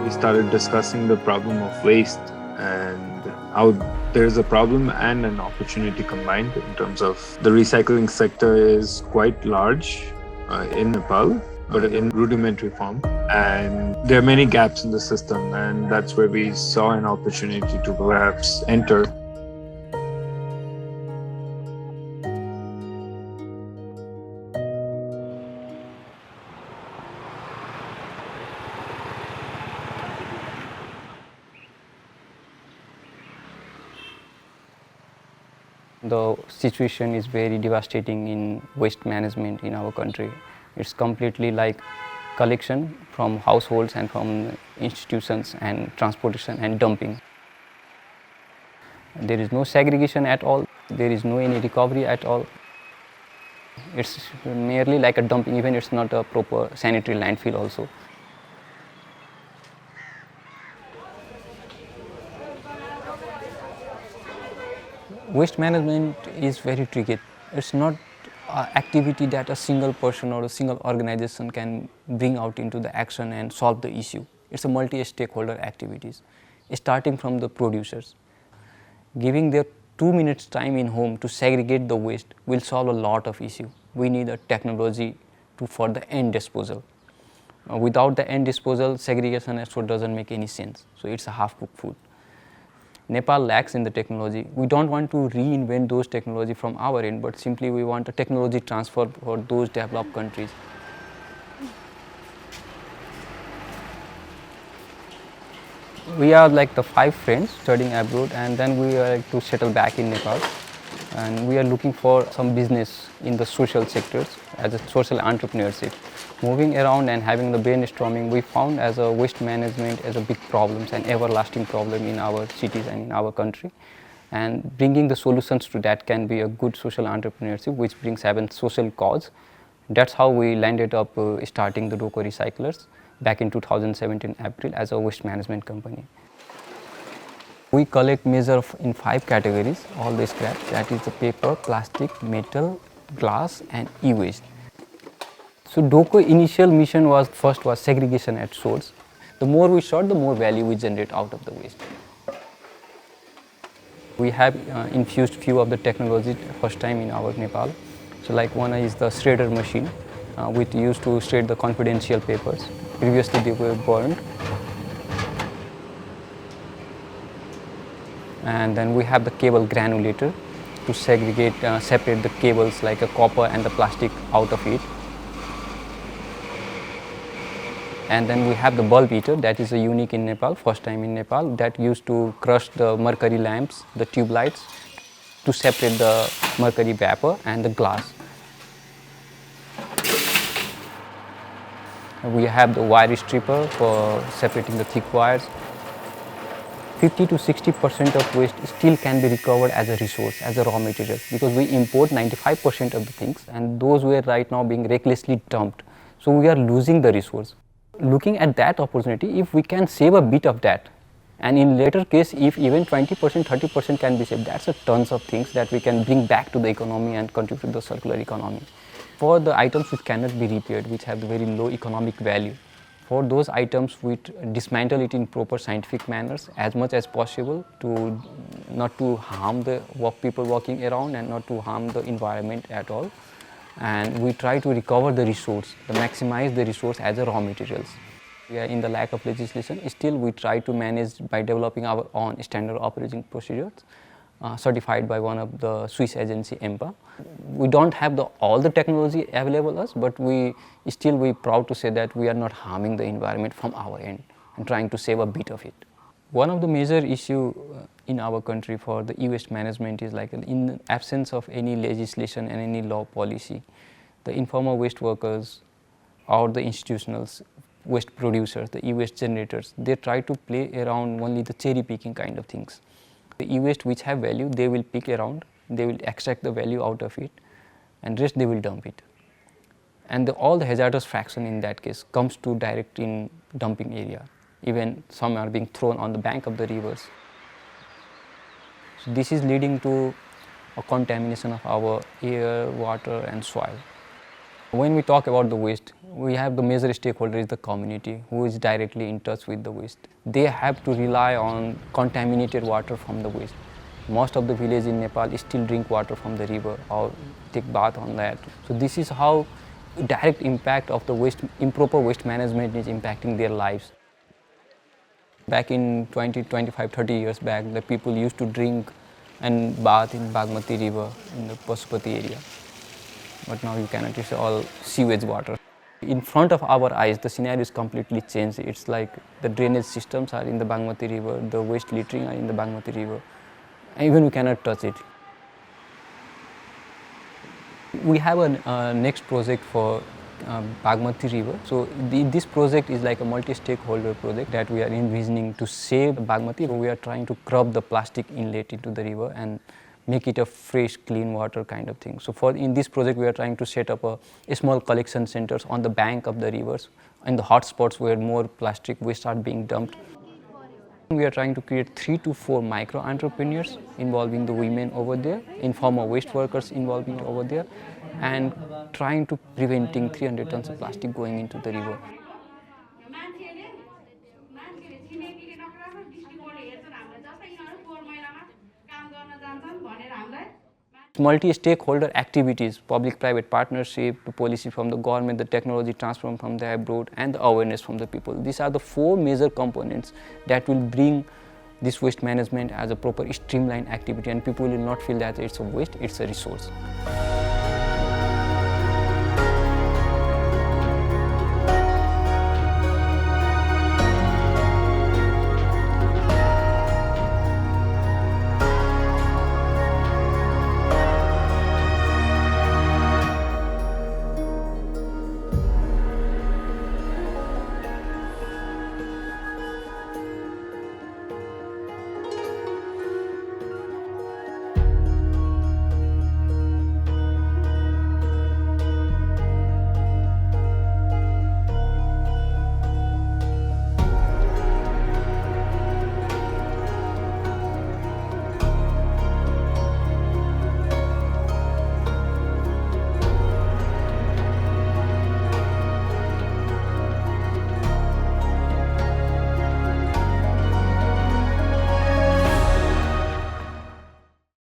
we started discussing the problem of waste and how there's a problem and an opportunity combined in terms of the recycling sector is quite large in Nepal, but in rudimentary form. And there are many gaps in the system, and that's where we saw an opportunity to perhaps enter. The situation is very devastating in waste management in our country. It's completely like collection from households and from institutions and transportation and dumping. There is no segregation at all. There is no any recovery at all. It's merely like a dumping, even it's not a proper sanitary landfill also. Waste management is very tricky. It's not an activity that a single person or a single organization can bring out into the action and solve the issue. It's a multi-stakeholder activities, starting from the producers. Giving their 2 minutes time in home to segregate the waste will solve a lot of issue. We need a technology for the end disposal. Without the end disposal, segregation also doesn't make any sense. So it's a half-cooked food. Nepal lacks in the technology. We don't want to reinvent those technology from our end, but simply we want a technology transfer for those developed countries. We are like the 5 friends studying abroad, and then we are to settle back in Nepal. And we are looking for some business in the social sectors as a social entrepreneurship. Moving around and having the brainstorming, we found as a waste management as a big problem and everlasting problem in our cities and in our country. And bringing the solutions to that can be a good social entrepreneurship, which brings even social cause. That's how we landed up starting the Doko Recyclers back in 2017 April as a waste management company. We collect measure in 5 categories, all the scrap, that is the paper, plastic, metal, glass and e-waste. So Doko initial mission was segregation at source. The more we sort, the more value we generate out of the waste. We have infused few of the technology first time in our Nepal. So like one is the shredder machine, which used to shred the confidential papers. Previously they were burned. And then we have the cable granulator to segregate, separate the cables like a copper and the plastic out of it. And then we have the bulb eater, that is a unique in Nepal, first time in Nepal, that used to crush the mercury lamps, the tube lights, to separate the mercury vapor and the glass. We have the wire stripper for separating the thick wires. 50 to 60% of waste still can be recovered as a resource, as a raw material, because we import 95% of the things and those were right now being recklessly dumped. So we are losing the resource. Looking at that opportunity, if we can save a bit of that, and in later case, if even 20%, 30% can be saved, that's a tons of things that we can bring back to the economy and contribute to the circular economy. For the items which cannot be repaired, which have very low economic value, for those items we dismantle it in proper scientific manners as much as possible to not to harm the people walking around and not to harm the environment at all. And we try to recover the resource, to maximize the resource as a raw materials. We are in the lack of legislation, still we try to manage by developing our own standard operating procedures certified by one of the Swiss agency EMPA. We don't have all the technology available us, but we proud to say that we are not harming the environment from our end and trying to save a bit of it. One of the major issue in our country for the e-waste management is like in the absence of any legislation and any law policy, the informal waste workers or the institutional waste producers, the e-waste generators, they try to play around only the cherry picking kind of things. The e-waste which have value, they will pick around, they will extract the value out of it and rest they will dump it. And all the hazardous fraction in that case comes to direct in dumping area. Even some are being thrown on the bank of the rivers. So this is leading to a contamination of our air, water and soil. When we talk about the waste, we have the major stakeholder is the community who is directly in touch with the waste. They have to rely on contaminated water from the waste. Most of the villages in Nepal still drink water from the river or take bath on that. So this is how direct impact of the waste, improper waste management is impacting their lives. Back in 20, 25, 30 years back, the people used to drink and bath in Bagmati river in the Pashupati area. But now you cannot, it's all sewage water. In front of our eyes, the scenario is completely changed. It's like the drainage systems are in the Bagmati river, the waste littering are in the Bagmati river. And even we cannot touch it. We have a next project for Bagmati river. So this project is like a multi-stakeholder project that we are envisioning to save Bagmati. We are trying to crop the plastic inlet into the river and make it a fresh, clean water kind of thing. So in this project, we are trying to set up a small collection centers on the bank of the rivers and the hot spots where more plastic waste are being dumped. We are trying to create 3 to 4 micro entrepreneurs involving the women over there, informal waste workers involving over there, and trying to preventing 300 tons of plastic going into the river. Multi-stakeholder activities, public-private partnership, the policy from the government, the technology transfer from the abroad, and the awareness from the people. These are the 4 major components that will bring this waste management as a proper streamlined activity, and people will not feel that it's a waste, it's a resource.